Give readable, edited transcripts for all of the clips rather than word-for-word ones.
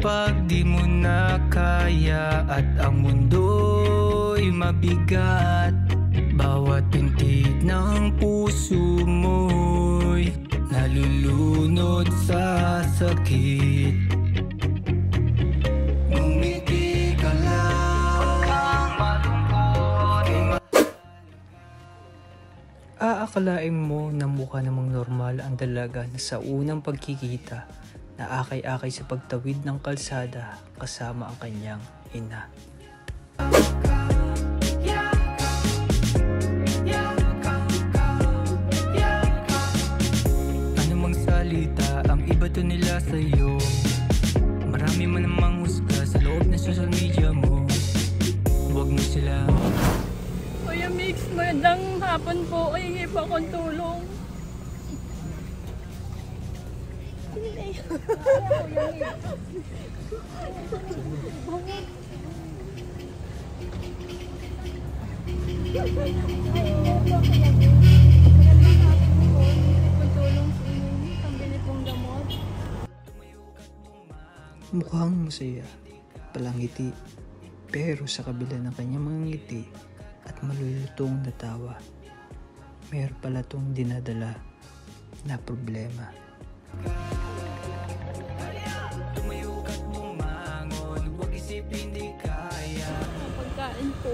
Kapag di mo na kaya at ang mundo'y mabigat, bawat pintig ng puso mo'y nalulunod sa sakit. Ngumiti ka lang, huwag kang malungkot. Aakalain mo na mukha namang normal ang dalaga na sa unang pagkikita na akay-akay sa pagtawid ng kalsada kasama ang kanyang ina. Anumang salita ang ibato nila sa'yo, marami man namang husga sa loob ng social media mo. Huwag mo sila. Kuya Mix, magandang hapon po. Ay, hingi po akong tulong. Mukhang masaya, palangiti, pero sa kabila ng kanyang mga ngiti at malulutong na tawa, mayroon pala tong dinadala na problema. Tumayo ka't bumangon, huwag isipin di kaya. Pagkain po.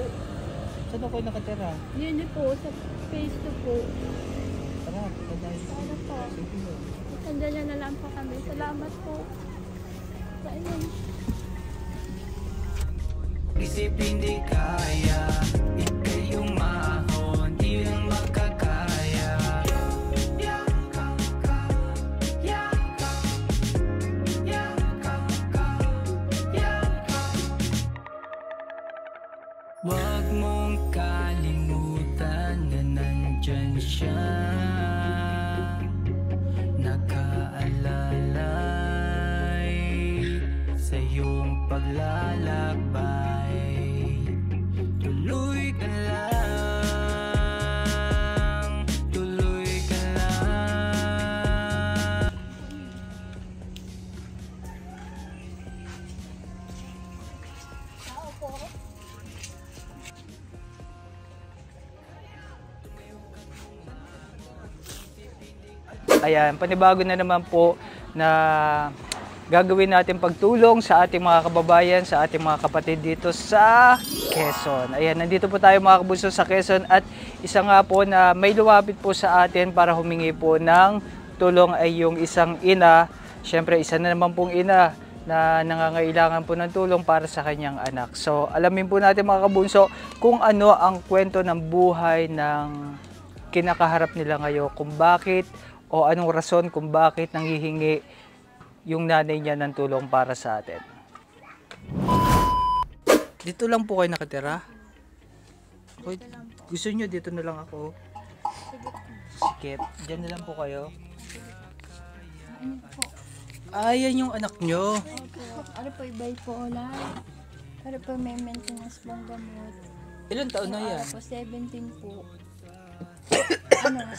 Saan ako nakatira? Yun po, sa phase 2 po. Tara, pagkadahin. Sana po. Sandala na lang po kami. Salamat po. Kainin. Isipin di kaya, ikay yung mahon, di lang makakaya. Huwag mong kalimutan na nandyan siya, nakaalalay sa iyong paglalakbay. Tuloy ka lang, tuloy ka lang. Ayan, panibago na naman po na gagawin natin pagtulong sa ating mga kababayan, sa ating mga kapatid dito sa Quezon. Ayan, nandito po tayo mga kabunso sa Quezon at isa nga po na may lumapit po sa atin para humingi po ng tulong ay yung isang ina. Siyempre, isa na naman pong ina na nangangailangan po ng tulong para sa kanyang anak. So, alamin po natin mga kabunso kung ano ang kwento ng buhay ng kinakaharap nila ngayon, kung bakit o anong rason kung bakit nanghihingi yung nanay niya ng tulong para sa atin. Dito lang po kayo nakatira? Okay, gusto niyo dito na lang ako? Sige. Diyan na lang po kayo? Ayan yung anak nyo. Ano po, bipolar. Ano po, may maintenance pong gamot. Ilan taon na yan? Ano po, 17 po. Ano?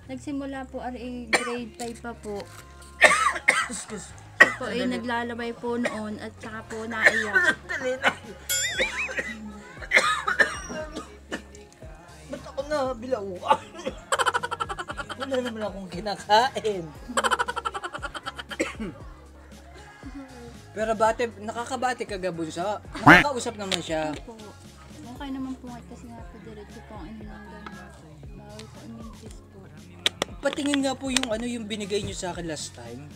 Nagsimula po grade 5 pa po. Po ay naglalabay po noon at saka po naiyak. Ba't ako na bilauan? Wala naman akong kinakain. Pero nakakabati ka Gabunso. Nakakausap naman siya. Po. Okay naman po at kasi nga po diretso po ang inilang gamot. Bawal po imintis po. Patingin nga po yung yung binigay niyo sa akin last time.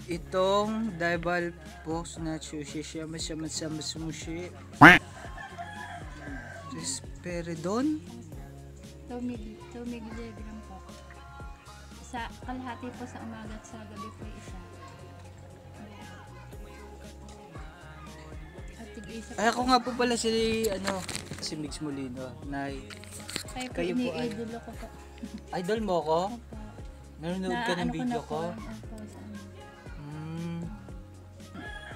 Itong Dival box na sushi siya masama-sama sumushi. Risperidon? 2 milligram po. Sa kalahati po sa umaga at sa gabi po isa. At tig-isa po. Ay, ako nga po pala si Mix Molino. Nay. Kayo po po idol ko po. Idol mo ko? Opo. Nanonood ka ng video ko? Opo, sa ano.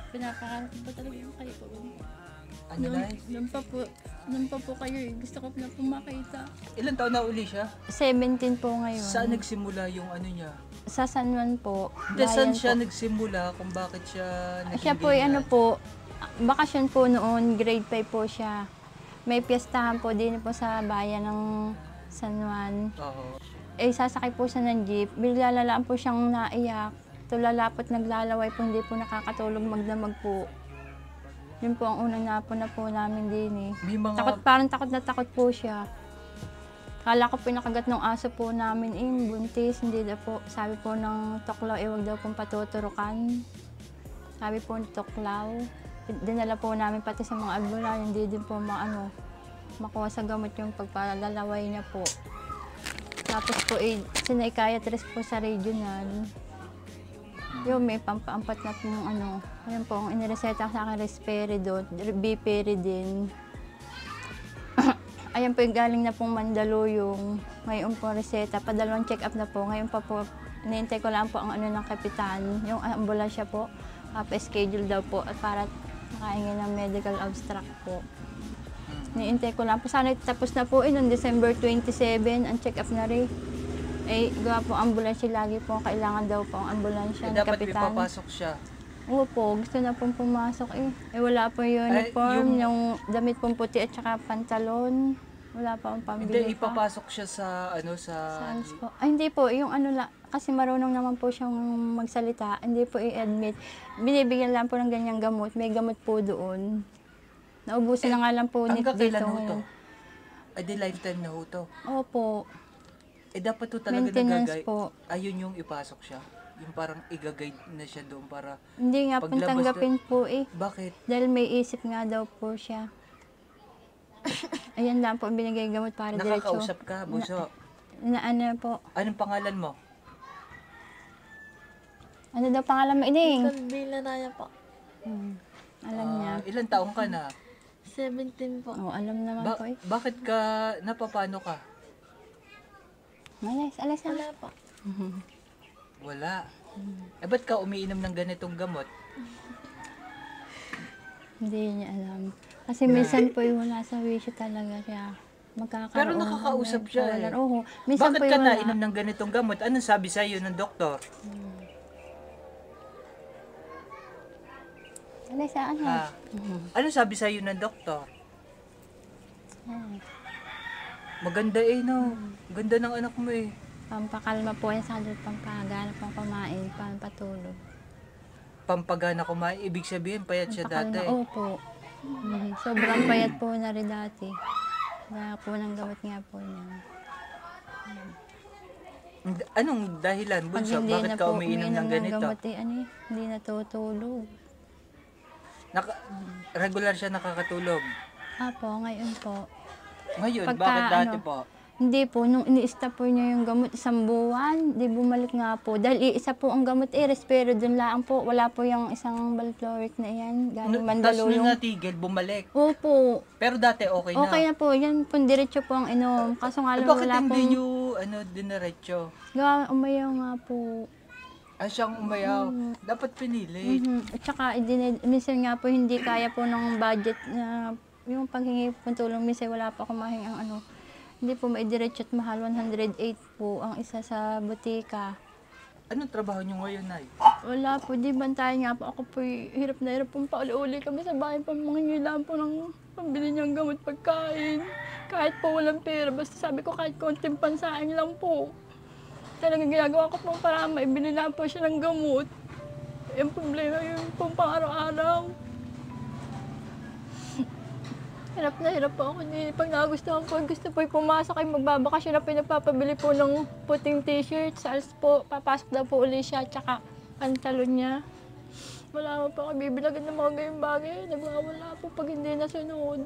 Pinapakarap po talaga yung kayo po. Ano na? Nung pa po kayo eh. Gusto ko na po makita. Ilan taon na uli siya? 17 po ngayon. Saan nagsimula yung ano niya? Sa San Juan po. Hindi, saan Bayan siya po. nagsimula kung bakit siya naging Siya po ay ganyan? ano po, bakasyon po noon, grade 5 po siya. May piyestahan po din po sa bayan ng San Juan. Oo. Eh, sasakay po siya ng jeep. Bigla lalaan po siyang naiyak. Tulalapot naglalaway po, hindi po nakakatulog magdamag po. Yun po ang unang napuna po namin din eh. May mga... Parang takot na takot po siya. Kala ko pinakagat ng aso po namin buntis, hindi daw po. Sabi po ng tuklaw, wag daw pong patuturukan. Sabi po ng tuklaw. Dinala po namin pati sa mga albularyo, hindi din po makuha sa gamot yung pagpalalaway niya po. Tapos po, sinaikayatrist po sa regional. Yung may pampaampat na pong ayun po, ang inireseta sa akin, risperidone, biperidine. Ayan po yung galing na pong Mandaluyong. Ngayon po reseta, padalawang check-up na po. Ngayon pa po, nihintay ko lang po ang ng kapitan, yung ambulansya po. Pa-schedule daw po at para makaingin ng medical abstract po. Nihintay ko lang po. Sana tapos na po noong December 27, ang check-up na rin. Gawa po ambulansya, lagi po kailangan daw po ang ambulansya ng dapat kapitan. may papasok siya. Oo po, gusto na pong pumasok wala po yung uniform, yung damit pong puti at saka pantalon. Wala pa akong pambili Hindi, ipapasok siya sa Saan po? Hindi po, yung kasi marunong naman po siyang magsalita, hindi po i-admit. Binibigyan lang po ng ganyang gamot, may gamot po doon. Naubusan na nga lang po hanggang kailan dito ho to? ngayon. Di lifetime na ho to. Opo, Dapat to talaga maintenance nagagay. po. Ayun yung ipasok siya. Yung parang igagay na siya doon para... Hindi nga po Paglabas tanggapin po Bakit? Dahil may isip nga daw po siya. Ayan lang po ang binigay gamot para diretso. Nakakausap ka, Bunso. Ano po? Anong pangalan mo? Ano daw pangalan mo, Ining? Bila Raya po. Alam niya. Ilan taong ka na? 17 po. Alam naman po Bakit ka, napapano ka? Alas na. Wala po. Wala. Ba't ka umiinom ng ganitong gamot? Hindi niya alam. Kasi minsan po yung wala sa wisyo talaga siya. Magkakaroon. Pero nakakausap siya Oo. Minsan Bakit po ka yung wala. nainom ng ganitong gamot? Anong sabi sa'yo ng doktor? Alas saan Ha? Anong sabi sa'yo ng doktor? Maganda no. Ganda ng anak mo Pampakalma po yan sa kanila, pampagana, pampamain, pampatulog. Pampagana kumain, ibig sabihin payat siya dati. Opo. Sobrang payat po na rin dati. Kaya po ng gamot nga po niya. Anong dahilan, Bunso? Bakit ka umiinom ng ganito? Gamot, hindi natutulog. Regular siya nakakatulog. Apo, ngayon po. Ngayon, Pagka, bakit dati po? Hindi po, nung ini-stop po niya yung gamot isang buwan, di bumalik nga po. Dahil isa po ang gamot, Risperidone lang po. Wala po yung isang valproic na yan. Galing Tapos Mandaluyong. nung natigil, bumalik. Opo. Pero dati okay na. Okay na po. Yan po, diretso po ang inom. Kaso nga lang Bakit wala hindi pong... nyo, dinaretso? Umayaw nga po. Siyang umayaw. Dapat pinili. At saka, minsan nga po hindi kaya po ng budget na yung paghingi po ng tulong. Minsan wala pa kumahin ang hindi po maidiretso at mahal. 108 po ang isa sa butika. Anong trabaho nyo ngayon, Nay? Wala po, di bantayan nga po. Ako po hirap na hirap pong pauli-uli kami sa bahay. Pamangilan po ng pambili niyang gamot pagkain. Kahit po walang pera, basta sabi ko kahit konting pansain lang po. Talagang ginagawa ko po para maibili lang po siya ng gamot. Yung problema yun po pang araw-araw. Hirap na hirap po ako. Pag nagustuhan po, gusto po pumasok ay magbabakasyon na pinagpapabili po ng puting t-shirt. Sa po, papasok daw po uli siya, tsaka pantalon niya. Wala mo po ako bibilagan ng mga gayong bagay. Nagwawala po pag hindi nasunod.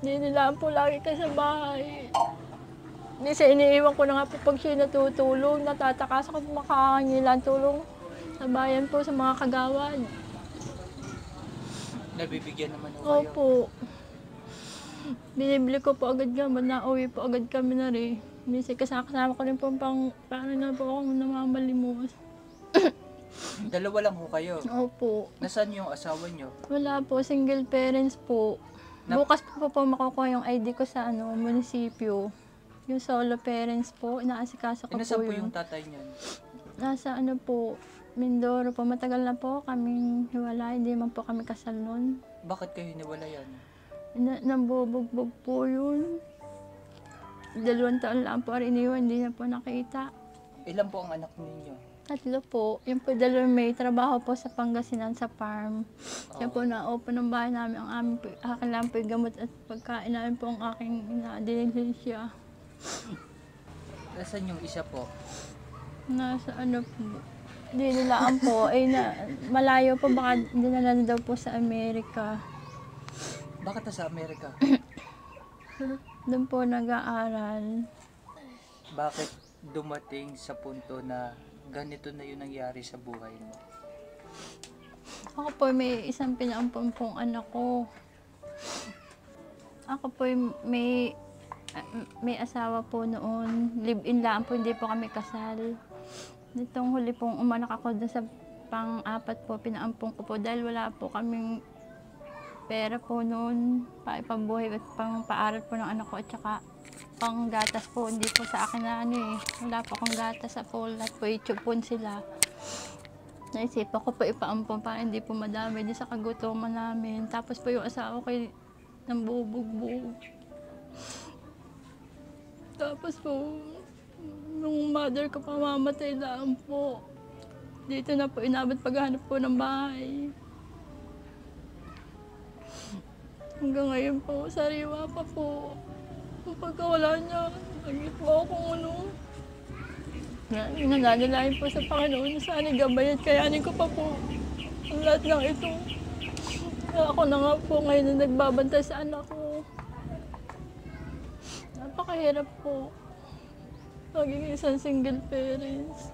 Hindi nila po lagi ka sa bahay. Minsan iniiwan ko na nga po pag siya natutulog. Natatakas ako makakangilan tulong sa bayan po sa mga kagawad. Nabibigyan naman kayo. Opo. Binibili ko po agad gamot, nauwi po agad kami na rin. Minsan kasama ko rin po paano na po akong namamalimos. Dalawa lang ho kayo. Opo. Nasaan yung asawa nyo? Wala po, single parents po. Bukas po makukuha yung ID ko sa munisipyo. Yung solo parents po, inaasikaso ko po Nasaan po yun. yung tatay nyo? Nasa po, Mindoro po. Matagal na po kaming hiwalay. Hindi man po kami kasal nun. Bakit kayo niwalayan? Nambubugbog po yun. 2 taon lang po iniwan, hindi na po nakita. Ilan po ang anak ninyo? 3 po. Yung po 2 may trabaho po sa Pangasinan sa farm. Kaya po na-open ng bahay namin ang aming akin lang po yung gamot at pagkain namin po ang aking ina-diligencia. Nasaan yung isa po? Nasa po. Dinilaan po. Malayo po, baka dinala na daw po sa Amerika. Bakit nasa Amerika? Doon po nag-aaral. Bakit dumating sa punto na ganito na yung nangyari sa buhay mo? Ako po may isang pinaampon pong anak ko. Ako po may asawa po noon. Live-in lang po, hindi po kami kasal. Nitong huli pong umanak ako dun sa pang-4 po, pinaampon ko po dahil wala po kaming pera po noon. Paipabuhay at pang-paaral po ng anak ko at saka pang-gatas po. Hindi po sa akin na wala po akong gatas sa pool at po itchupon sila. Naisipan ko po ipaampon para hindi po madami din sa kagutuman namin. Tapos po yung asawa ko nang bubugbog. Tapos po, nung mother ko pamamatay lang po. Dito na po inabot paghahanap po ng bahay. Hanggang ngayon po, sariwa pa po. Kung pagkawala niya, nagit po akong nananalain po sa Panginoon. Sana gabayan, kayanin ko pa po ang lahat ng ito. Kaya ako na nga po ngayon na nagbabantay sa anak ko. Napakahirap po. Maging isang single parents.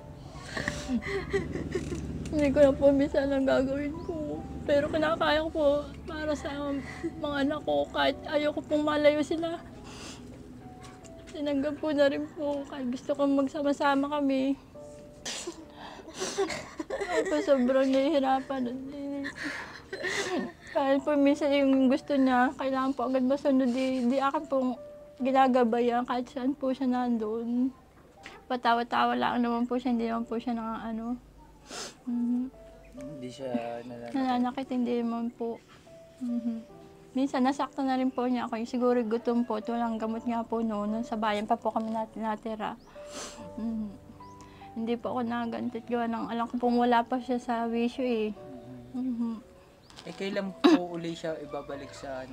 Hindi ko na po minsan ang gagawin ko. Pero kinakaya ko po para sa mga anak ko. Kahit ayoko pong malayo sila. Tinanggap ko na rin po. Kahit gusto kong magsama-sama kami. Ako sobrang nahihirapan. Kahit po minsan yung gusto niya, kailangan po agad masunod. Di akin pong ginagabayan kahit saan po siya nandun. Patawa-tawa lang naman po siya, hindi naman po siya Hindi siya nananakit, hindi naman po. Minsan nasaktan na rin po niya ako. Siguro gutom po, walang gamot nga po noon. Sa bayan pa po kami natira. Hindi po ako nagagantit gawa ng alam ko pong wala pa siya sa wisyo kailan po uli siya ibabalik sa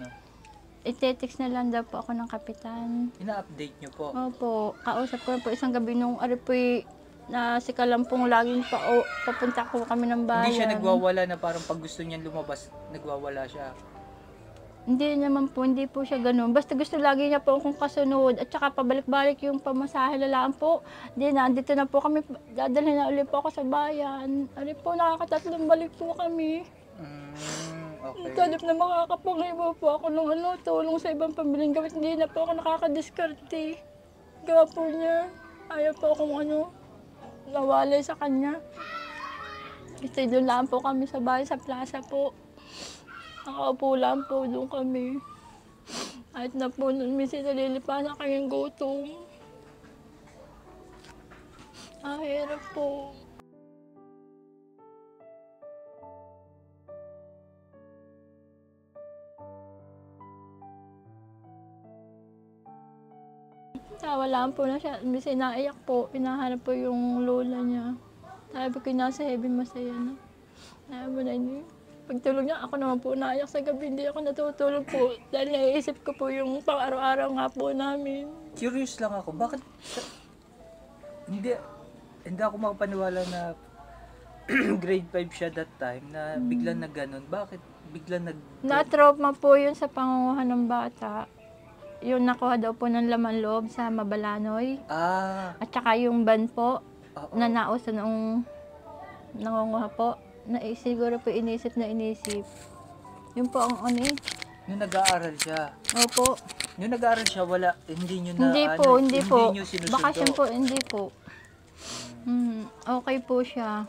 Ite-text na lang daw po ako ng kapitan. Ina-update niyo po? Opo, kausap ko po isang gabi nung na si Kalampong laging papunta ko kami ng bayan. Hindi siya nagwawala na parang pag gusto niya lumabas, nagwawala siya? Hindi naman po, hindi po siya ganun. Basta gusto lagi niya po akong kasunod at saka pabalik-balik yung pamasahe lalaan po. Hindi na, andito na po kami, dadalhin na ulit po ako sa bayan. Ano po, nakakatatlong balik po kami. Okay. Talip na makakapangibo po ako ng tulong sa ibang pamilyang gamit. Hindi na po ako nakakadiskarte. Gawa po niya. Ayaw po akong nawalay sa kanya. Kasi doon lang po kami sa bahay, sa plaza po. Nakaupo lang po doon kami. Kahit na po minsan nalilipa na kayong gutom. Hirap po. Tawa lang po na siya. Minsan naiyak po. Pinahanap po yung lola niya. Sabi ko, nasa heaven masaya na. Sabi mo na yun. Pagtulog niya, ako naman po naiyak sa gabi. Hindi ako natutulog po. Dahil naiisip ko po yung pang-araw-araw nga po namin. Curious lang ako, bakit hindi ako makapaniwala na grade 5 siya that time na biglang na ganun. Bakit biglang Na-trauma po yun sa pangunguhan ng bata. Yung nakuha daw po ng laman loob sa Mabalanoy. At saka yung ban po, na nauso noong nangunguha po. Siguro po inisip. Yun po ang Nung nag-aaral siya? Opo. Nung nag-aaral siya, hindi nyo na Hindi po. Nyo sinusundo? Bakasyon po, hindi po. Okay po siya.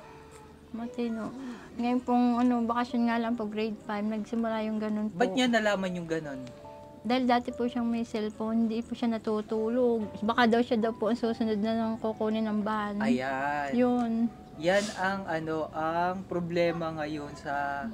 Matino. Ngayon pong bakasyon nga lang po, grade 5, nagsimula yung ganun po. Ba't niya nalaman yung ganon? Dahil dati po siyang may cellphone, hindi po siya natutulog. Baka daw siya daw po ang susunod na ng kukunin ng van. Ayan. Yun. Yan ang ang problema ngayon sa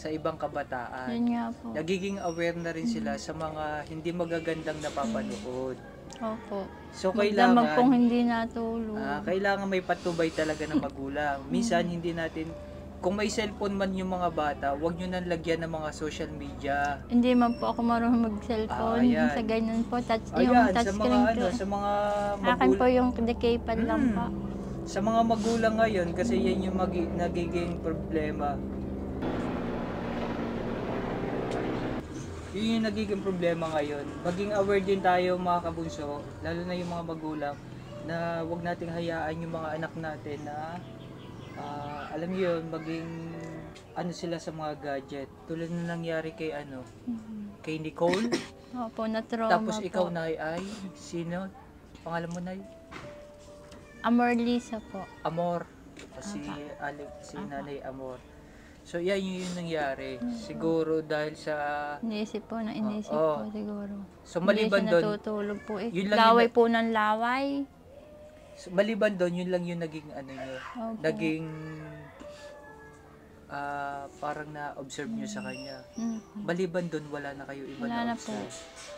ibang kabataan. Yun nga po. Nagiging aware na rin sila sa mga hindi magagandang napapanood. Opo. So Magdamag pong kailangan hindi natulog. kailangan may patubay talaga ng magulang. Minsan hindi natin kung may cellphone man yung mga bata, huwag nyo nang lagyan ng mga social media. Hindi man po ako marunong mag-cellphone. Ayan. Sa ganyan po, yung Ayan, touch sa mga screen po. sa mga Akin po magulang, yung dekaypad lang po. sa mga magulang ngayon kasi yan yung nagiging problema. Yun yung nagiging problema ngayon. Maging aware din tayo mga kabunso, lalo na yung mga magulang, na huwag nating hayaan yung mga anak natin na alam niyo yun, maging sila sa mga gadget. Tulad na nangyari kay kay Nicole. Opo, na-trauma Tapos po. ikaw na ay sino? Pangalan mo na Amor Lisa po. Amor. Si Nanay Amor. So yan yung nangyari. Siguro dahil sa Inisip po na inisip Oo. po siguro. So maliban Hindi siya doon, natutulog po eh. yun lang Laway yung- po ng laway. maliban doon, yun lang yung naging niyo. Opo. Naging parang na-observe nyo sa kanya. Maliban doon, wala na kayo iba Wala na po. na-observe.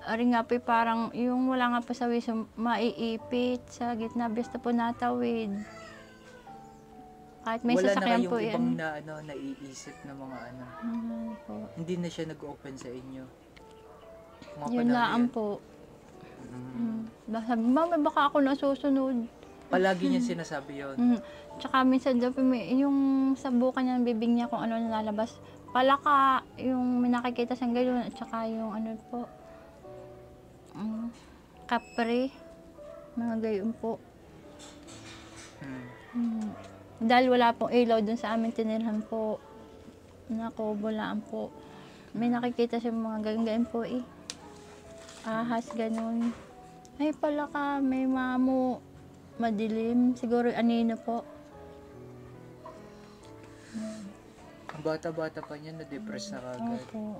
Ari nga po parang yung wala nga pa sa wiso maiipit sa gitna basta po natawid. Kahit may Wala na sasakyan kayong po ibang yan. naiisip na mga Po. Hindi na siya nag-open sa inyo. Mga Yun panahon lang yan. po. Sabi, mama baka ako nasusunod. Palagi niya sinasabi yun. Tsaka minsan daw po yung sa buka niya ng bibig niya kung ano nalalabas. Palaka, yung may nakikita siyang gano'n, at tsaka yung po, kapre, mga gayon po. Dahil wala pong ilaw dun sa amin tinirhan po. Nakubulaan po. May nakikita siyang mga ganyan po eh. Ahas, ganun. Ay pala ka, may mamo. Madilim. Siguro anino po. Ang bata-bata pa niya, na-depress na kagad. Opo.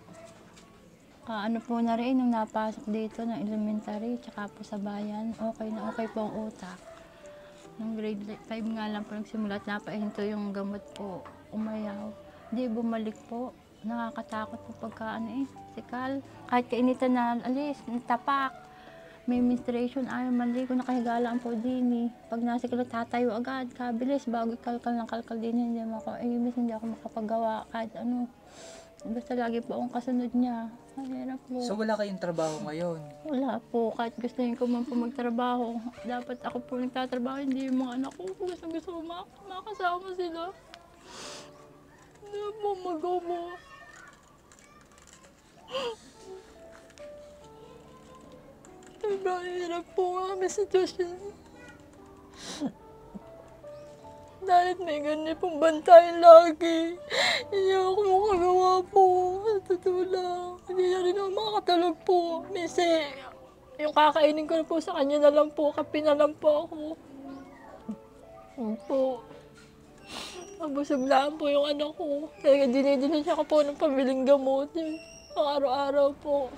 Ano po na rin, nung napasok dito ng elementary, tsaka po sa bayan, okay na okay po ang utak. Nung grade 5 nga lang po nagsimula at napahinto yung gamot po, umayaw. Di bumalik po. Nakakatakot po pagka sikal. Kahit kainitan na alis, tapak. May menstruation, ayaw maligo, nakahigalaan po din eh. Pag nasikal, tatayo agad, kabilis, bago kalkal ng kalkal din, hindi ako makapagawa kahit ano. Basta lagi po akong kasunod niya. Mahirap po. So wala kayong trabaho ngayon? Wala po, kahit gustuhin ko man po magtrabaho. Dapat ako po nagtatrabaho, hindi yung mga anak ko. Gusto ko makasama sila. Hindi po magawa. Hirap po ang aming sitwasyon. Dahil may ganyan pong bantayan lagi. Hindi ako makagawa po. Sa totoo lang. Hindi na rin ako makakatulog po. Minsan, yung kakainin ko na po sa kanya na lang po. Kape na lang po ako. Yun po. Mabusog lang po yung anak ko. Kaya dinidinin siya ko po ng pamiling gamot. Yun, pang araw-araw po.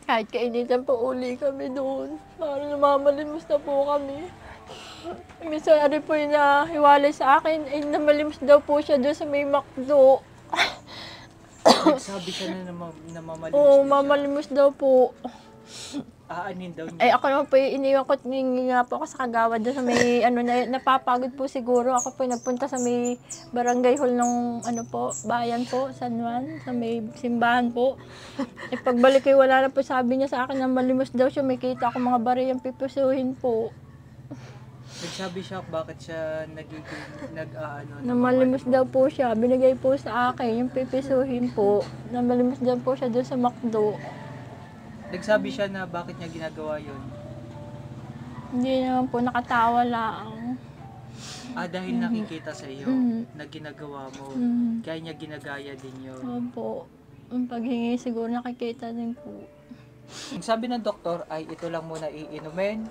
Kahit kainitan po uli kami doon. Parang namamalimos na po kami. Minsan ano po yung nahiwalay sa akin, ay namalimos daw po siya doon sa may McDo. Nagsabi siya na mamalimos Oo, din siya. mamalimos daw po. Aanin daw niya. Ay ako naman po yung iniwan ko at ningi nga po ako sa kagawad doon sa may napapagod po siguro. Ako po yung nagpunta sa may barangay hall ng bayan po, San Juan, sa may simbahan po. E pagbalik ay wala na po, sabi niya sa akin na malimos daw siya, may kita ako mga bariyang pipusuhin po. Nagsabi siya bakit siya Namalimos daw po siya, binigay po sa akin yung pipisuhin po. Namalimos daw po siya doon sa McDo. Nagsabi siya na bakit niya ginagawa yun? Hindi naman po, nakatawa lang. Dahil nakikita sa iyo na ginagawa mo. Kaya niya ginagaya din yun. Opo. Ang paghingi siguro nakikita din po. Ang sabi ng doktor ay ito lang muna iinumin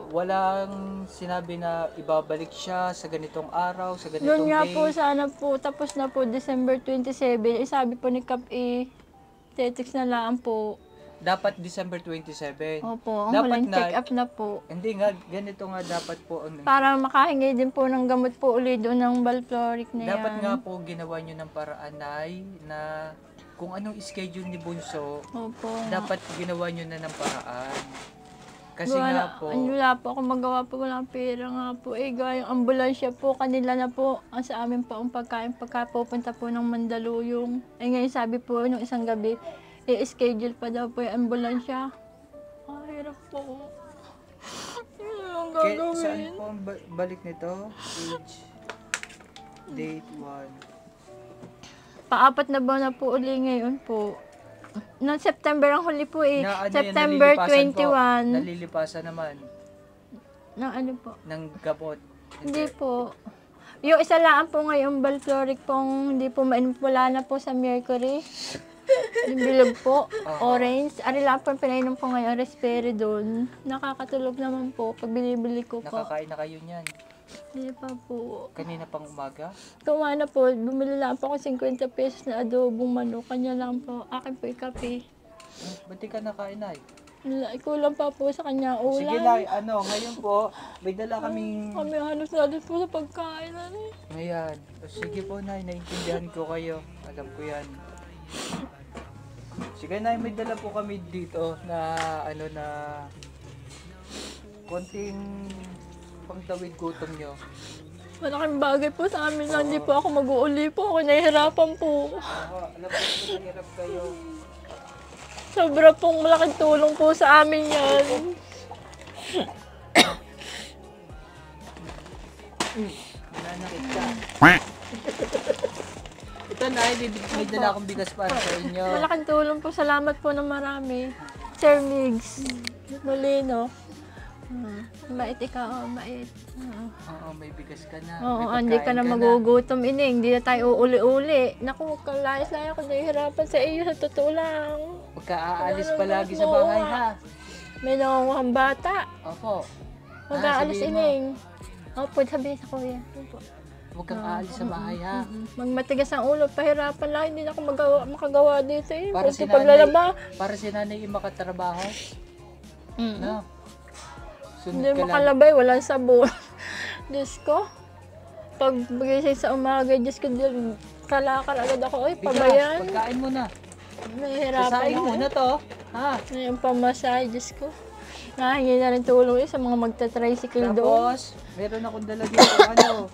walang sinabi na ibabalik siya sa ganitong araw, sa ganitong Doon nga day. po, sana po, tapos na po, December 27. Sabi po ni Kap tetext na lang po. Dapat December 27. Opo, ang Dapat huling na- check-up na po. Hindi nga, ganito nga dapat po. Para makahingi din po ng gamot po ulit doon ng valproic na yan. Dapat nga po ginawa nyo ng paraan, Nay, na kung anong schedule ni Bunso, Opo. dapat ginawa nyo na ng paraan. Kasi nga po, Wala po ako magawa po, walang pera nga po. Gaya yung ambulansya po, kanila na po. Ang sa amin po ang pagkain pagka pupunta po ng Mandaluyong. Ngayon sabi po nung isang gabi, i-schedule pa daw po yung ambulansya. Hirap po. Ano ang saan gagawin? po ang balik nito? Age, date 1. Paapat na buwan na po uli ngayon po. Noong September ang huli po Na ano yun, September nalilipasan po? 21. Nalilipasan naman Na ano po? ng gamot. Hindi po. Yung isa lang po ngayon, valproic pong hindi po mainom, wala na po sa Mercury. Yung bilog po, orange. Ari lang po pinainom po ngayon, risperidone. Nakakatulog naman po pag binibili ko po. Nakakain na kayo niyan. Hindi pa po. Kanina pang umaga. Kumain na po, bumili lang po ako 50 pesos na adobong manok. Kanya lang po. Akin po ikape. Ba't di ka nakain, Nay? Kulang pa po sa kanya ulam. Sige, Nay, ngayon po, may dala kaming... Kami halos na din po sa pagkain. Ayan. Sige po, Nay, naiintindihan ko kayo. Alam ko yan. Sige, Nay, may dala po kami dito na konting pangtawid gutom nyo. Malaking bagay po sa amin lang. Hindi po ako mag-uuli po. Ako nahihirapan po. Alam ko hirap kayo. Sobra pong malaking tulong po sa amin yan. Nanakit ka. Ito, Nay, may dala akong bigas para sa inyo. Malaking tulong po. Salamat po ng marami. Sir Migs. Molino. Mait ikaw, mait. Oo, may bigas ka na. Oo, may hindi ka pagkain na magugutom, ining. Hindi na tayo uuli-uli. Naku, kalayas-layas ako nahihirapan sa iyo. Sa totoo lang. Huwag ka aalis palagi sa bahay, ha? May nangunguhang bata. Opo. Mag-aalis, sabihin mo. ining. Opo, sabihin sa kuya. Opo. Huwag kang aalis sa bahay, ha? Magmatigas ang ulo, pahirapan lang. Hindi na ako makagawa dito eh. Para Kunti si paglalaba. Para si nanay yung makatrabaho. No? Sunod Hindi ka lang. makalabay, walang sabon. Diyos ko. Pag gising sa umaga, Diyos ko, kalakal agad ako. Ay, Bigas, pabayan. pagkain mo na. Nahihirapan Sasain ako. mo na to. Ha? Yung pamasahe, Diyos ko. Nahingi na rin tulong sa mga magta-tricycle doon. Tapos, meron akong dala dito,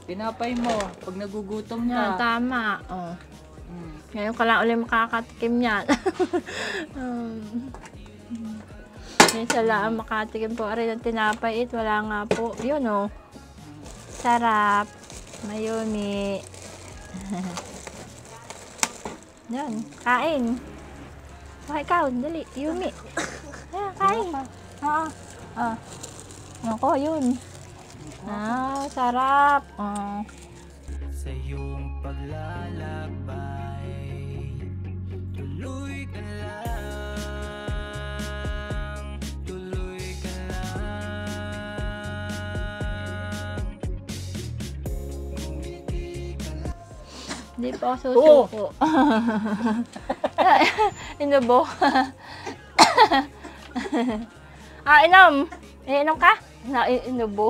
pinapay mo pag nagugutom Yan, ka. tama. Oh. Mm. Ngayon ka lang ulit makakatikim yan. Minsan lang makatikim po rin ng tinapay. Wala nga po. Yun oh. Sarap. Mayumi. Yan. Kain. Okay, ikaw. Dali. Yumi. Ayan, kain. Oo. Ako, yun. Sarap. Sa iyong paglalakbay, tuloy ka lang, tuloy ka lang. Ngumiti ka lang. Hindi pa ako susuko. Inubo. Inom. Inom ka? Inubo.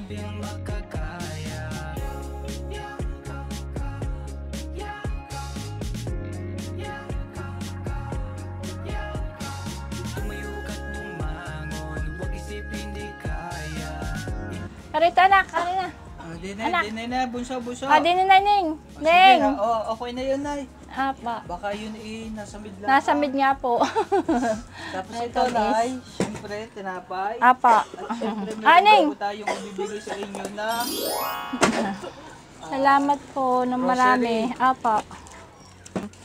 Di makakaya. Tumayo ka't bumangon, huwag isipin di kaya. Karita na, karina. Di Anak. na, bunso. Di na, Ning. Sige, Ning. okay na yun, Nay. Apa. Baka yun nasa mid lang. Nasa mid nga po. Tapos Ay, ito, tamis. Nay, syempre, tinapay. Apa. At syempre, Aning. meron po tayong ibibigay sa inyo na Salamat po ng Grocery. marami. Apa.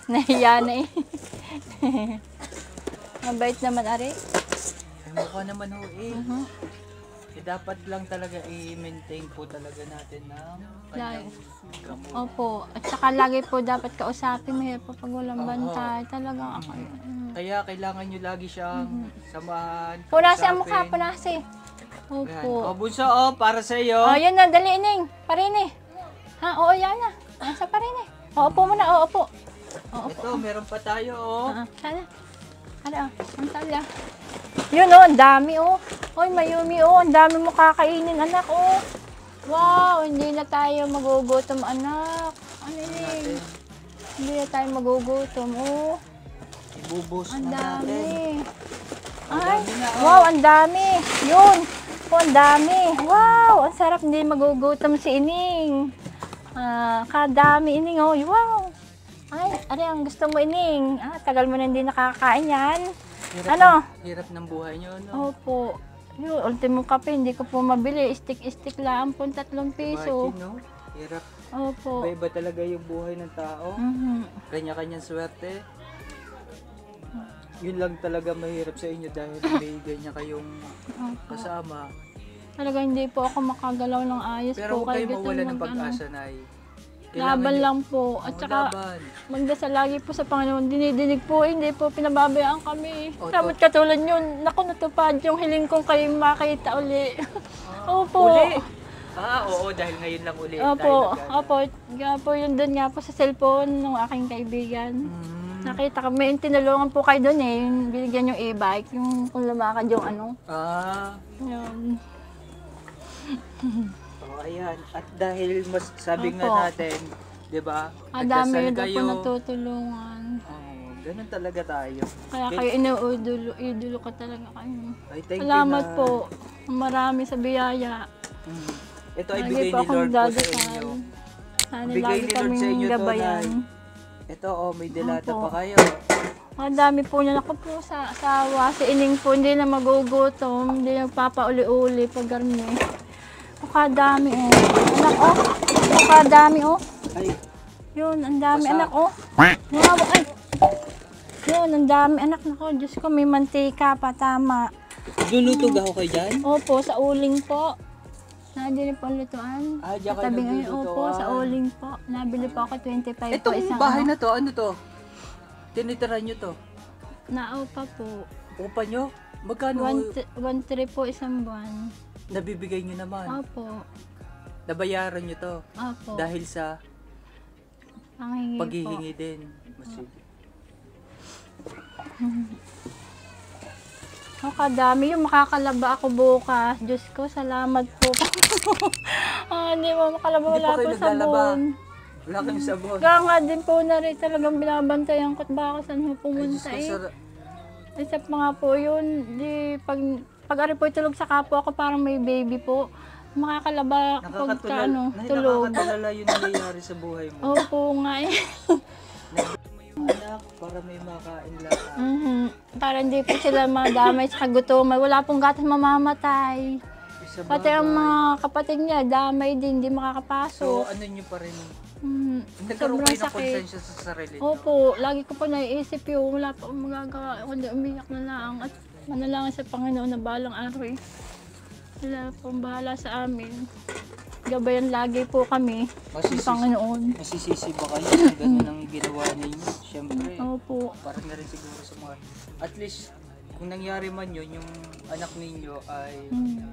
Nahiya na eh. Mabait naman, Ari. Ay, mukha naman ho eh. dapat lang talaga i-maintain po talaga natin ng kanyang gamot. Opo. At saka lagi po dapat kausapin. Mahirap po pag walang Oo. bantay. Talagang ako. Kaya kailangan nyo lagi siyang samahan, Punasi ang mukha, kausapin. punasi. Ayan. Opo. O, bunso, para sa iyo. Oh, yun na, dali ining. Parini. Ha, oo, yan na. Nasa parini. Oo, upo muna, oo, upo. Oo, upo. Ito, meron pa tayo, oh. Sana. Ano, ang talya. Yun, oh, ang dami, oh. Oy, Mayumi, oh, ang dami mo kakainin, anak, oh. Wow, hindi na tayo magugutom, anak. Ano yun? Hindi na tayo magugutom, oh. Ibubos Ang na natin. dami. Ang Ay, dami na, oh. wow, ang dami. Yun. Oh, ang dami. Wow, ang sarap, hindi magugutom si Ining. Kadami, Ining, oh. Wow. Ay, ang gusto mo, Ining. Tagal mo na hindi nakakain yan. Ano? Hirap ng buhay nyo, no? Opo. Yung ultimo kape, hindi ko po mabili. Stick lang po, 3 piso. Imagine, no? Hirap. Opo. Iba talaga yung buhay ng tao. Mhm. Kanya-kanyang swerte. Yun lang talaga mahirap sa inyo dahil may ganyan kayong Opo. kasama. Talaga hindi po ako makagalaw ng ayos Pero po. huwag kayo gusto mawala ng mag-ano. pag-asa, Nay. Laban lang po. At saka, laban. magdasal lagi po sa Panginoon. Dinidinig po, hindi po pinababayaan kami. Opo. Dapat katulad yun, naku, natupad yung hiling kong kayo makita uli. Opo. Uli! Oo, dahil ngayon lang uli. Opo, tayo opo. Nga po yun doon nga po sa cellphone ng aking kaibigan. Nakita kami, tinulungan po kayo doon eh. Yung binigyan yung e-bike, yung kung lumakad yung ano. Yun. Ayan. At dahil mas sabi nga Opo. natin, 'di ba? Dami nagdasal yun ako kayo. natutulungan. Ganun talaga tayo. Kaya kayo idolo ko talaga kayo. Ay, thank Salamat you na. po. Marami sa biyaya. Ito ay Lagi bigay po ni akong Lord po sa dadasal. inyo. Sana Bigay lagi ni Lord sa kaming inyo to, gabayan. Nay. Ito, may dilata Opo. pa kayo. Ang dami po niya. Ako po sa asawa. Si Ining po hindi na magugutom. Hindi nagpapauli-uli pag garni. Kadami oh. Anak oh. Kadami oh. Ay, Yun, ang dami Basa. anak oh. Wow, ay. Yun, ang dami anak nako. Diyos ko, may mantika pa, tama. lulutog ako kayo dyan? Opo, sa uling po. Nandiyan po ang lutuan. Diyan kayo Tabi ngayon, naglulutuan. opo, sa uling po. Nabili po ako 25 po Itong isang bahay ano. na to, ano to? Tinitira nyo to? Naupa po. Upa nyo? Magkano 1.3 po isang buwan. nabibigay nyo naman? Opo. Nabayaran nyo to? Opo. Dahil sa Panghingi po. paghihingi din. Sige. Kadami yung makakalaba ako bukas. Diyos ko, salamat po. Hindi mo makalaba, Hindi wala pa kayo po naglalaba. sabon. Wala kayong sabon. Kaya nga din po na rin talagang binabantayan ko at baka saan ho Ay, Diyos pumunta ko, eh. Isa pa nga po yun, di pag ari po tulog sa kapo ako parang may baby po. Makakalaba kapag ka, ano, tulog. Nakakatulala yung nangyayari sa buhay mo. Opo nga eh. Anak, para may makain lang. Para hindi po sila madamay sa kagutuman. Wala pong gatas mamamatay. Isa Pati ang bagay. mga kapatid niya, damay din, hindi makakapasok. So, ano nyo pa rin? Sobrang Nagkaroon kayo ng sakit. konsensya sa sarili nyo? Opo, lagi ko po naiisip yun. Wala pa akong magagawa. Kundi umiyak na lang. At manalangin sa Panginoon na balang araw eh. Wala pong bahala sa amin. Gabayan lagi po kami ng Panginoon. Masisisi ba kayo sa ganyan ang ginawa ninyo? Siyempre, Opo. parang na rin siguro sa mga... At least, kung nangyari man yun, yung anak ninyo ay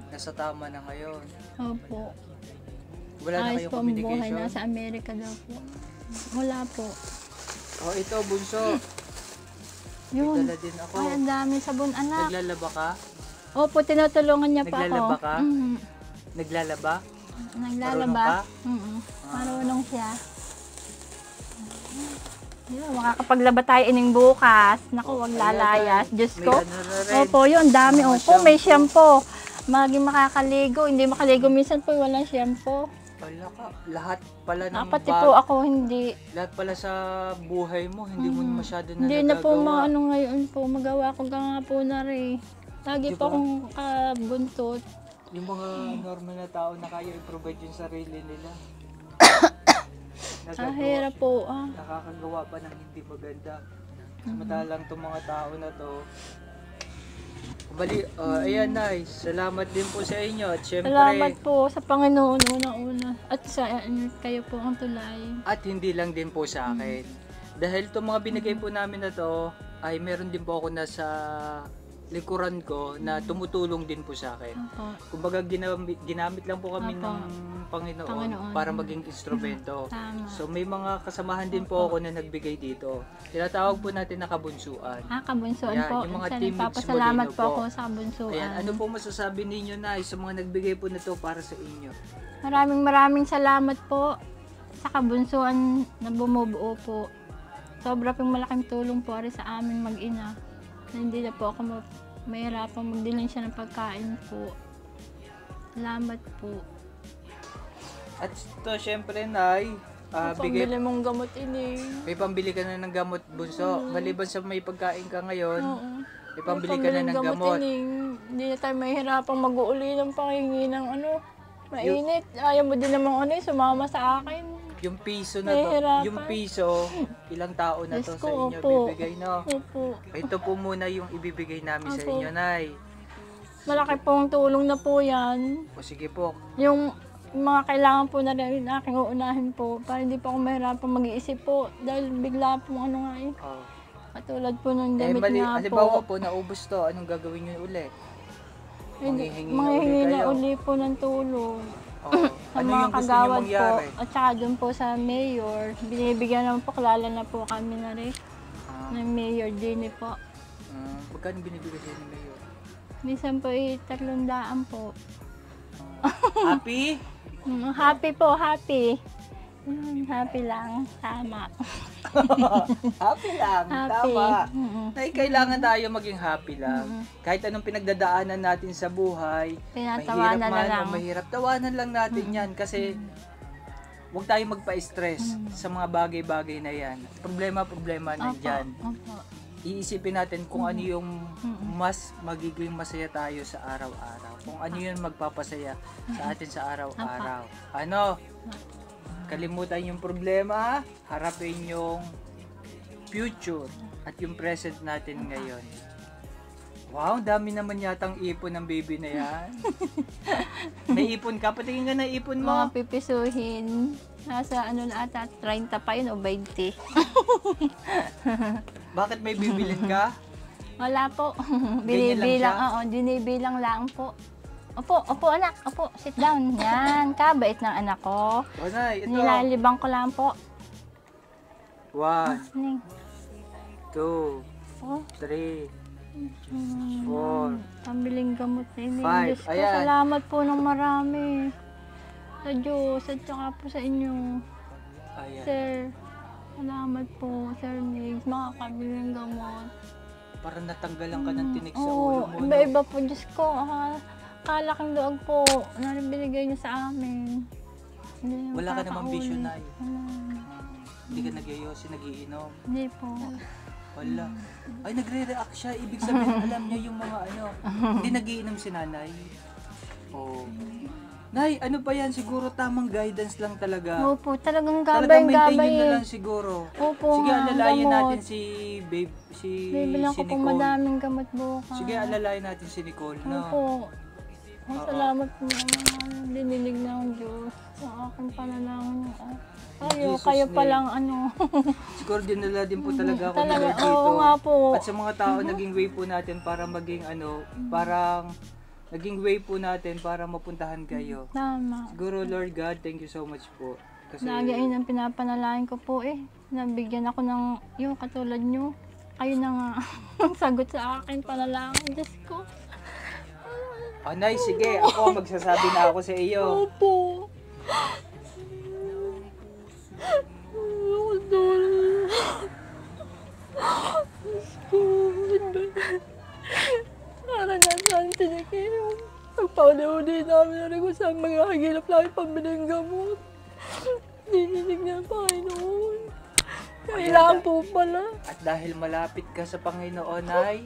nasa tama na ngayon. Opo. Wala na Ayos kayong po ang buhay. communication? Nasa Amerika daw po. Wala po. Oh, ito, bunso. Yun. Dala din ako. Ay, ang dami sabon, anak. Naglalaba ka? Opo, tinutulungan niya pa ako. Naglalaba ka? Mhm. Naglalaba? Naglalaba. Marunong ka? Marunong siya. Yun, makakapaglaba tayo ining bukas. Naku, wag lalayas. Diyos May ko. ano na rin. Opo, yun, dami. Mga Opo, may shampoo. Maging makakaligo. Hindi makaligo minsan po, walang shampoo. Wala ka. Lahat pala ng Pati po ako, hindi. lahat pala sa buhay mo, hindi mo masyado na Hindi na po nagagawa. ano ngayon po. Magawa ko nga po na rin. Lagi Di po ba? akong kabuntot. Yung mga normal na tao na kaya i-provide yung sarili nila. Ah, hirap po. Nakakagawa pa ng hindi maganda. Samantalang itong mga tao na to, Ayan, Nay. Salamat din po sa inyo. At syempre, Salamat po sa Panginoon unang-una. At sa kayo po ang tulay. at hindi lang din po sa akin. Dahil itong mga binigay po namin na to, ay meron din po ako nasa likuran ko na tumutulong din po sa akin. Opo. Kumbaga ginamit lang po kami Opo. ng Panginoon, Panginoon. para maging instrumento. Tama. So may mga kasamahan din po ako na nagbigay dito. Tinatawag po natin na kabunsuan. Kabunsuan Yan, po. yung mga Sa teammates nagpapasalamat Molino po po. ako sa kabunsuan. Ayan, ano po masasabi ninyo na sa mga nagbigay po na to para sa inyo? Maraming salamat po sa kabunsuan na bumubuo po. Sobra pong malaking tulong po rin sa amin mag-ina. Na hindi na po ako mahirapang magdilin siya ng pagkain po. Salamat po. At ito, syempre, Nay, Pambili mong gamot ini. may pambili ka na ng gamot, bunso. Maliban sa may pagkain ka ngayon, Oo. may pambili ka na ng gamot. Hindi na tayo mahirapang mag-uuli ng pangingi ng mainit. Ayaw mo din namang sumama sa akin. Yung piso na to, Nahihirapan. yung piso, ilang tao na to Diyos sa ko, inyo opo. bibigay, no? Opo. Ito po muna yung ibibigay namin sa Opo. inyo, Nay. Malaki pong tulong na po yan. O sige po, Yung mga kailangan po na rin aking uunahin po para hindi po ako mahirapang mag-iisip po dahil bigla po oh. katulad po ng damit nga halimbawa po. po, naubos to, anong gagawin nyo uli? Manghihingi Manghihingi na na kayo. uli po ng tulong Oh. sa Ano mga yung gusto nyo kagawad po mangyari? at saka doon po sa mayor. Binibigyan naman po, kilala na po kami na rin Ah, ng mayor Jenny po. magkano binibigay sa inyo, Mayor? Minsan po 300 po. Happy? Happy po, happy. Happy lang, tama. Happy lang, Happy. tama. Mm-mm. Ay, kailangan tayo maging happy lang. Mm-mm. Kahit anong pinagdadaanan natin sa buhay, Tinatawanan mahirap na man lang. o mahirap, tawanan lang natin yan kasi huwag tayong magpa-stress sa mga bagay-bagay na yan. Problema nandyan. Opo. Iisipin natin kung ano yung mas magiging masaya tayo sa araw-araw. Kung ano yung magpapasaya sa atin sa araw-araw. Ano? Kalimutan yung problema, harapin yung future at yung present natin ngayon. Wow, dami naman yatang ipon ng baby na yan. May ipon ka? Patingin ka na ipon mo. Mga pipisuhin. Nasa na ata, 30 pa yun o 20. Bakit may bibilin ka? Wala po. Ganyan lang siya? Binibilang lang po. Opo anak, opo, sit down. Yan, kabait ng anak ko. O Nay, ito. Nilalibang ko lang po. 1, Ning. 2, Oh, 3, 4. pambiling gamot na ini. 5, Diyos ko, ayan. salamat po ng marami. Sa Diyos, at saka po sa inyo. Ayan. Sir, salamat po, Sir Migs. Makakabiling gamot. Parang natanggalan ka ng tinik sa ulo Oo, mo. no? iba-iba po, Diyos ko. Kalaking doog po na binigay niyo sa amin. Hindi naman Wala ka namang kakaulit. bisyo, Nay. Wala. Hindi ka nagyayosi, nagiinom. Hindi po. Wala. Ay, nagre-react siya. Ibig sabihin, alam niya yung mga Hindi nagiinom si nanay. Oh. Nay, ano pa yan? Siguro tamang guidance lang talaga. Opo, talagang Talagang maintain gabay-gabay yun na eh. lang siguro. Opo Sige, nga, alalayan gamot. natin si babe, si Bibilang ko po Nicole. madaming gamot bukas. Sige, alalayan natin si Nicole, no? Opo. Salamat po naman. Dinilig ng Diyos sa aking panalangin. Jesus' Kayo pa name. lang Siguro dinala din po talaga ako ng Talaga, Lord dito. oo nga po. At sa mga tao, naging way po natin para maging parang naging way po natin para mapuntahan kayo. Tama. Siguro, Lord God, thank you so much po. Kasi, Lagi ayun ang pinapanalangin ko po eh. Nabigyan ako ng yung katulad nyo. Kayo na nga ang sagot sa akin panalangin. Diyos ko. oh, nice, sige, ako magsasabi na ako sa iyo. Opo. Para nasaan tinikim. Pagpauli-uli namin na rin kung saan magkakagilap namin pambiling gamot. Dinilig na Panginoon. Kailangan po pala. At dahil malapit ka sa Panginoon, ay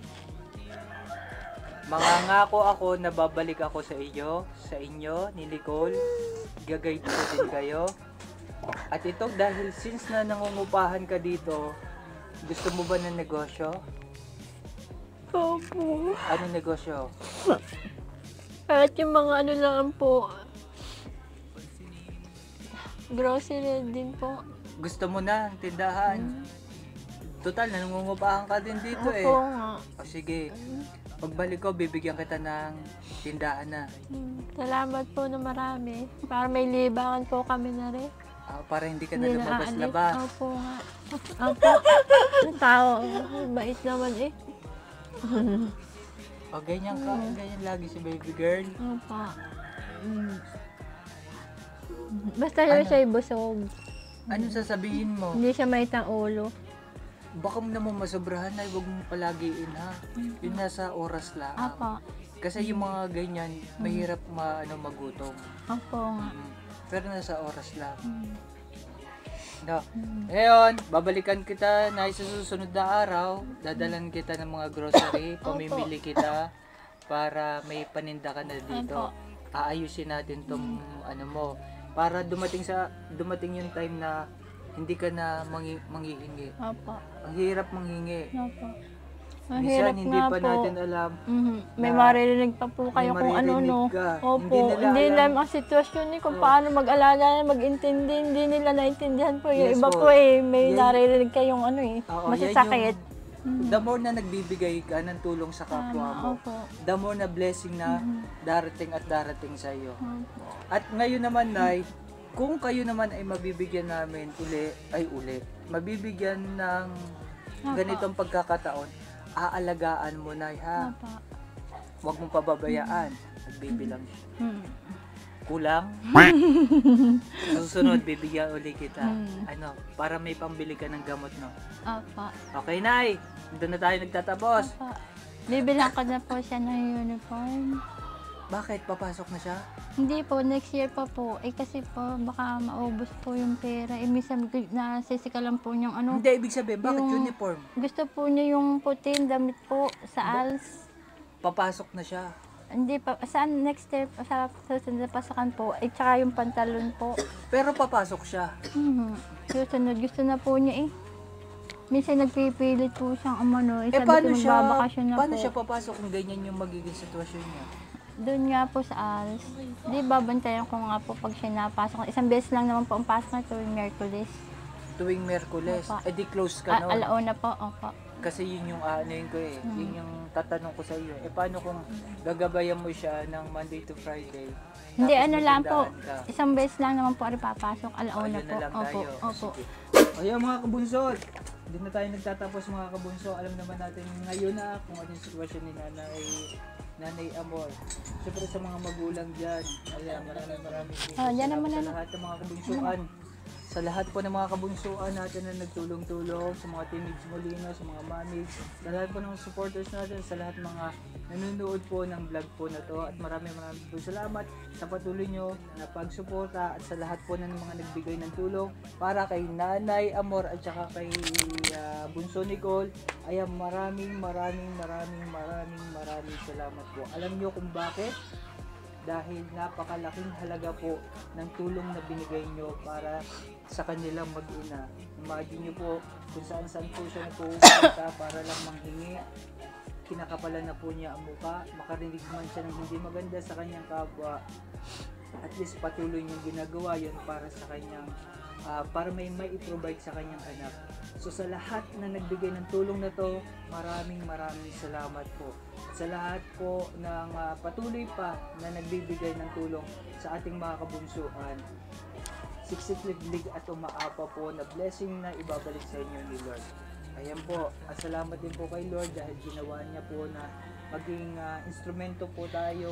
mangangako ako na babalik ako sa iyo, sa inyo, ni Nicole. Gagayto ko din kayo. At ito dahil since na nangungupahan ka dito, gusto mo ba ng negosyo? Opo. Anong negosyo? Kahit yung mga ano lang po. Grocery din po. Gusto mo na ang tindahan? Total, nangungupahan ka din dito eh. Opo nga. O sige, pagbalik ko, bibigyan kita ng tindahan na. Salamat po na marami. Para may libangan po kami na rin. Para hindi ka na Hindi na lumabas-labas. Opo nga. Opo. Ang tao. Bait naman eh. O ganyan ka, ganyan lagi si baby girl. Opo. Basta yun siya'y busog. Ano sasabihin mo? Hindi siya maitang ulo. Baka mo naman masobrahan ay huwag mong palagiin ha. Yun nasa oras lang. Opo. Kasi yung mga ganyan, mahirap magutom. Opo nga. Pero nasa oras lang. No. Ngayon, babalikan kita na sa susunod na araw. Dadalan kita ng mga grocery. Pamimili kita para may paninda ka na dito. Opo. Aayusin natin tong ano mo. Para dumating yung time na hindi ka na manghihingi. Opo. Ang hirap manghingi. Opo. Minsan Mahirap hindi nga pa po. natin alam. May na maririnig pa po kayo may kung ano, maririnig no? ka. Opo, Hindi nila hindi alam. nila ang sitwasyon ni kung paano mag-alala, mag-intindi, hindi nila naintindihan po. Yung Yes iba po. po eh, may Yan- naririnig kayong ano eh, Oo, masasakit. The more na nagbibigay ka ng tulong sa kapwa mo, Opo. the more na blessing na darating at darating sa iyo. Opo. At ngayon naman, Nay, kung kayo naman ay mabibigyan namin mabibigyan ng ganitong pagkakataon, aalagaan mo, Nay, ha? Opo. Huwag mong pababayaan. Nagbibilang siya. Kulang? Susunod, bibigyan uli kita. Ano, para may pambili ka ng gamot, no? Opo. Okay, Nay. Doon na tayo nagtatapos. Opo. Bibilang ko na po siya ng uniform. Bakit? Papasok na siya? Hindi po, next year pa po. Eh kasi po, baka maubos po yung pera. Eh minsan nasisikalan po niyang ano. Hindi, ibig sabihin, bakit Yung- uniform? Gusto po niya yung puting damit po sa ALS. Papasok na siya. Hindi pa, saan next step, sa susunod na pasakan po, at saka yung pantalon po. Pero papasok siya. Susunod, gusto na po niya eh. Minsan nagpipilit po siyang umano, Eh, paano siya, magbabakasyon na paano po. siya papasok kung ganyan yung magiging sitwasyon niya? Doon nga po sa ALS. Di babantayan ko nga po pag siya napasok. Isang beses lang naman po ang pasok na tuwing Miyerkules. Tuwing Merkules, Opo. di close ka nun. Alauna po, opo. Kasi yun yung yun ko eh. Yun yung tatanong ko sa iyo. Eh, paano kung gagabayan mo siya ng Monday to Friday? Hindi, tapos ano may lang po. tindahan ka? Isang beses lang naman po ari papasok. Alauna Ayun po. na lang Opo, tayo. opo. Sige. Ayan mga kabunso, hindi na tayo nagtatapos mga kabunso. Alam naman natin ngayon na kung ano yung sitwasyon ni Nanay Amor. Siyempre sa mga magulang dyan, ayan, maraming Dyan naman sa na. lahat ng mga kabunsuan. Sa lahat po ng mga kabunsuan natin na nagtulong-tulong, sa mga teenage Molina, sa mga mamigs, sa lahat po ng supporters natin, sa lahat ng mga nanonood po ng vlog po na to. At maraming po salamat sa patuloy nyo na pagsuporta at sa lahat po ng mga nagbigay ng tulong para kay Nanay Amor at saka kay Bunso Nicole. Ayan, maraming salamat po. Alam nyo kung bakit? Dahil napakalaking halaga po ng tulong na binigay nyo para sa kanilang mag-ina. Imagine nyo po kung saan po siya napupunta para lang manghingi. Kinakapalan na po niya ang mukha, makarinig man siya ng hindi maganda sa kanyang kapwa. At least patuloy niyang ginagawa yun para sa kanyang para may i-provide sa kanyang anak. So sa lahat na nagbigay ng tulong na to, maraming salamat po. Sa lahat po ng patuloy pa na nagbibigay ng tulong sa ating mga kabunsuan, siksik-liglig at umaapa po na blessing na ibabalik sa inyo ni Lord. Ayan po, at salamat din po kay Lord dahil ginawa niya po na maging instrumento po tayo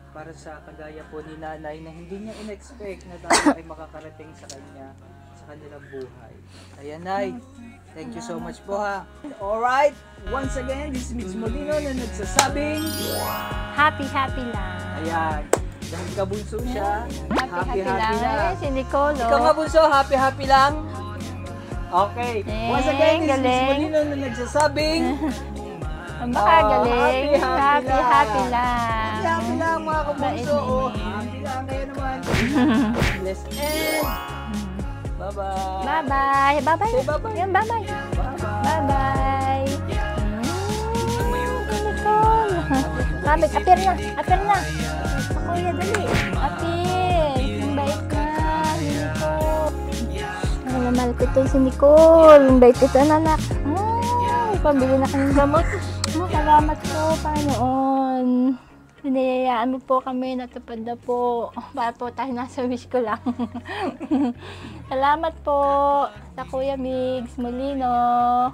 para sa kagaya po ni Nanay na hindi niya in-expect na tayo ay makakarating sa kanya, sa kanilang buhay. Ayan, Nay. Thank you so much po ha. Alright, once again, this is Mitch Molino na nagsasabing Happy lang. ayan, dahil kabunso siya, Happy lang. na. Eh, si Nicolo. Ikaw nga bunso, happy lang. Okay, once again, this is Mitch galing. Molino na nagsasabing Ang baka galing. happy Happy lang. lang. happy lang mga kabunso. Bait ni Happy lang ngayon naman. Bless and bye-bye. Bye-bye. Bye-bye. Say bye-bye. Yan, bye-bye. Bye-bye. Bye-bye. Tumayo ka Kapit, apir na. Apir na. Sa kuya, dali. Apir. Ang bait na. Si Nicole. Ang mahal ko to si Nicole. Ang bait ito, anak. Pabili na kayong gamot. Salamat po, Panginoon. Hinayayaan mo po kami, natupad na po. Para po tayo nasa wish ko lang. Salamat po sa Kuya Migs Molino.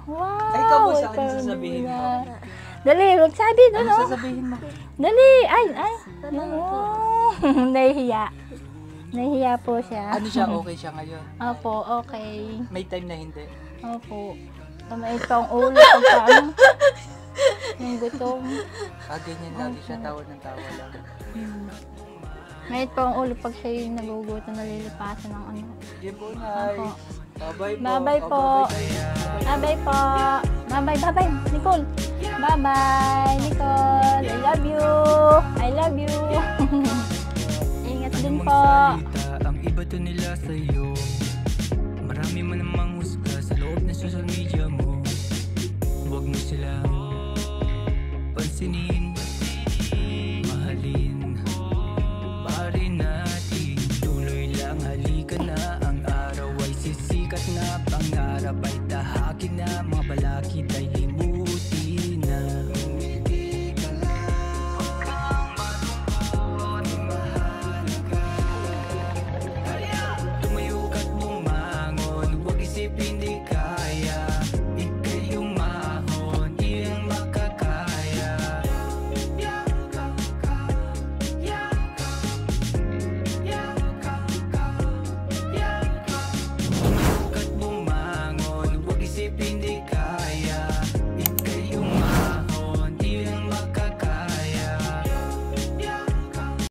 Wow! Ay, ikaw po sa akin sasabihin mo. Dali, magsabi doon. Ano sasabihin mo? Dali! Ay! Nahihiya. Nahihiya po siya. Ano siya, okay siya ngayon? Opo, okay. May time na hindi. Opo. Kamay pang ulo ko pa. Yung gutom. Ganyan lagi siya, tawa ng tawa lang. May pang ulo pag siya yung nagugutom, nalilipasan ng ano. Yun po, Nay. Opo. Bye-bye po. Bye-bye po. Bye-bye po. Bye-bye, Nicole. Bye-bye, Nicole. I love you. I love you. Ingat din po. Ang iba to nila sa'yo. Marami man namang husga sa loob ng social media mo. Huwag mo silang pansinin.